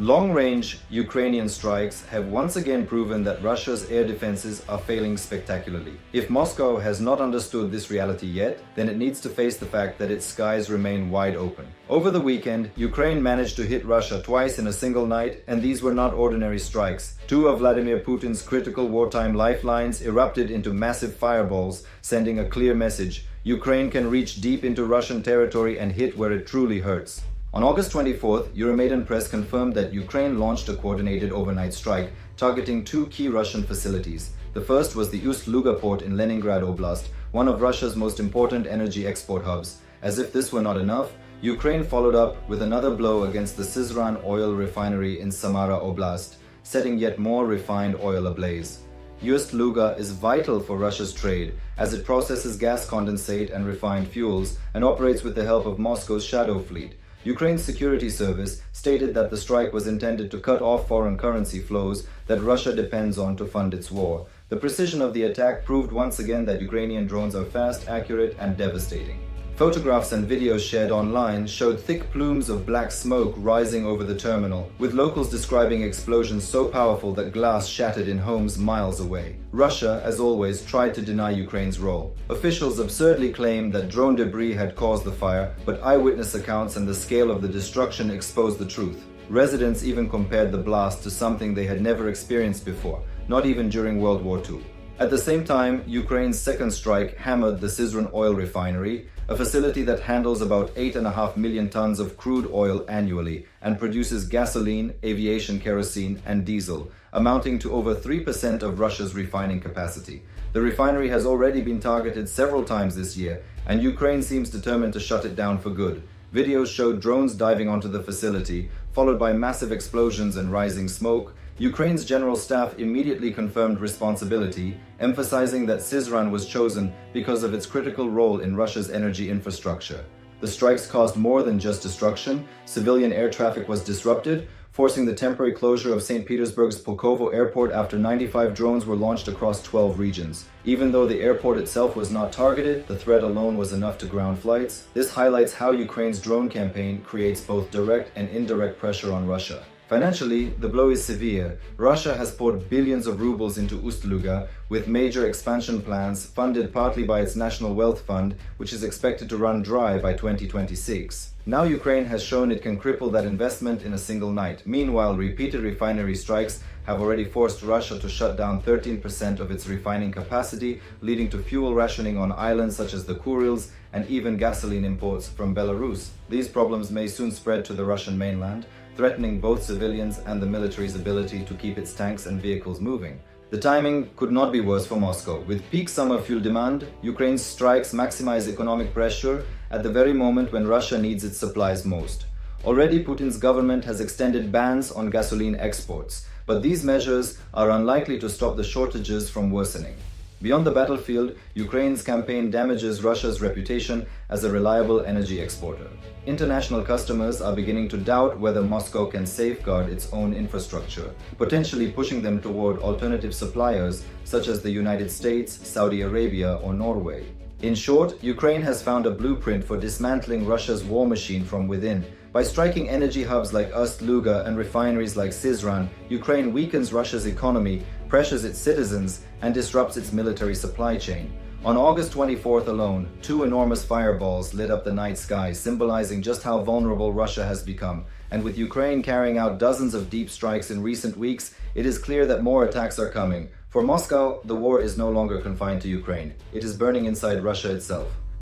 Long-range Ukrainian strikes have once again proven that Russia's air defenses are failing spectacularly. If Moscow has not understood this reality yet, then it needs to face the fact that its skies remain wide open. Over the weekend, Ukraine managed to hit Russia twice in a single night, and these were not ordinary strikes. Two of Vladimir Putin's critical wartime lifelines erupted into massive fireballs, sending a clear message: Ukraine can reach deep into Russian territory and hit where it truly hurts. On August 24th, Euromaidan press confirmed that Ukraine launched a coordinated overnight strike targeting two key Russian facilities. The first was the Ust-Luga port in Leningrad Oblast, one of Russia's most important energy export hubs. As if this were not enough, Ukraine followed up with another blow against the Syzran oil refinery in Samara Oblast, setting yet more refined oil ablaze. Ust-Luga is vital for Russia's trade, as it processes gas condensate and refined fuels and operates with the help of Moscow's shadow fleet. Ukraine's security service stated that the strike was intended to cut off foreign currency flows that Russia depends on to fund its war. The precision of the attack proved once again that Ukrainian drones are fast, accurate, and devastating. Photographs and videos shared online showed thick plumes of black smoke rising over the terminal, with locals describing explosions so powerful that glass shattered in homes miles away. Russia, as always, tried to deny Ukraine's role. Officials absurdly claimed that drone debris had caused the fire, but eyewitness accounts and the scale of the destruction exposed the truth. Residents even compared the blast to something they had never experienced before, not even during World War II. At the same time, Ukraine's second strike hammered the Syzran oil refinery, a facility that handles about 8.5 million tons of crude oil annually and produces gasoline, aviation kerosene, and diesel, amounting to over 3% of Russia's refining capacity. The refinery has already been targeted several times this year, and Ukraine seems determined to shut it down for good. Videos showed drones diving onto the facility, followed by massive explosions and rising smoke. Ukraine's general staff immediately confirmed responsibility, emphasizing that Syzran was chosen because of its critical role in Russia's energy infrastructure. The strikes caused more than just destruction. Civilian air traffic was disrupted, forcing the temporary closure of St. Petersburg's Pulkovo airport after 95 drones were launched across 12 regions. Even though the airport itself was not targeted, the threat alone was enough to ground flights. This highlights how Ukraine's drone campaign creates both direct and indirect pressure on Russia. Financially, the blow is severe. Russia has poured billions of rubles into Ust-Luga, with major expansion plans funded partly by its National Wealth Fund, which is expected to run dry by 2026. Now Ukraine has shown it can cripple that investment in a single night. Meanwhile, repeated refinery strikes have already forced Russia to shut down 13% of its refining capacity, leading to fuel rationing on islands such as the Kurils and even gasoline imports from Belarus. These problems may soon spread to the Russian mainland, threatening both civilians and the military's ability to keep its tanks and vehicles moving. The timing could not be worse for Moscow. With peak summer fuel demand, Ukraine's strikes maximize economic pressure at the very moment when Russia needs its supplies most. Already, Putin's government has extended bans on gasoline exports, but these measures are unlikely to stop the shortages from worsening. Beyond the battlefield, Ukraine's campaign damages Russia's reputation as a reliable energy exporter. International customers are beginning to doubt whether Moscow can safeguard its own infrastructure, potentially pushing them toward alternative suppliers such as the United States, Saudi Arabia, or Norway. In short, Ukraine has found a blueprint for dismantling Russia's war machine from within. By striking energy hubs like Ust-Luga and refineries like Syzran, Ukraine weakens Russia's economy, pressures its citizens, and disrupts its military supply chain. On August 24th alone, two enormous fireballs lit up the night sky, symbolizing just how vulnerable Russia has become. And with Ukraine carrying out dozens of deep strikes in recent weeks, it is clear that more attacks are coming. For Moscow, the war is no longer confined to Ukraine. It is burning inside Russia itself.